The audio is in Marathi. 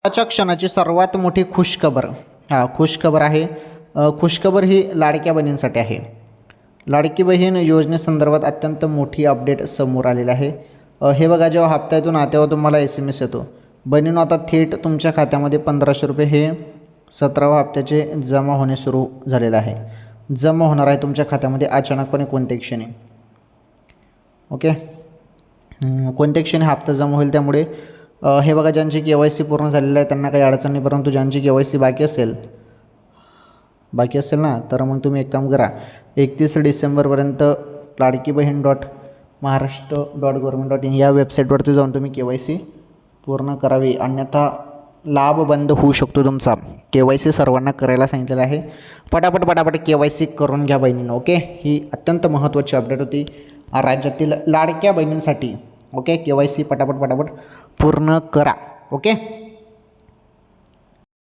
आजच्या क्षणाची सर्वात मोठी खुशखबर खुशखबर आहे. खुशखबर ही लाडक्या बहिणींसाठी आहे. लाडकी बहीण योजनेसंदर्भात अत्यंत मोठी अपडेट समोर आलेली आहे. हे बघा, जेव्हा हप्ता येतो ना तेव्हा तुम्हाला SMS येतो. बहिणींनो, आता थेट तुमच्या खात्यामध्ये 1500 रुपये हे 17व्या हप्त्याचे जमा होणे सुरू झालेलं आहे. जमा होणार आहे तुमच्या खात्यामध्ये अचानकपणे कोणत्याही क्षणी. ओके, कोणत्या क्षणी हप्ता जमा होईल. त्यामुळे हे बघा, ज्यांची KYC पूर्ण झालेलं आहे त्यांना काही अडचण नाही, परंतु ज्यांची KYC बाकी असेल ना, तर मग तुम्ही एक काम करा, 31 डिसेंबरपर्यंत ladkibhin.maharashtra.government.in या वेबसाईटवरती जाऊन तुम्ही KYC पूर्ण करावी, अन्यथा लाभ बंद होऊ शकतो तुमचा. KYC सर्वांना करायला सांगितलेलं आहे. पटापट KYC करून घ्या बहिणींनो. ओके, ही अत्यंत महत्त्वाची अपडेट होती राज्यातील लाडक्या बहिणींसाठी. ओके, KYC पटापट पूर्ण करा. ओके.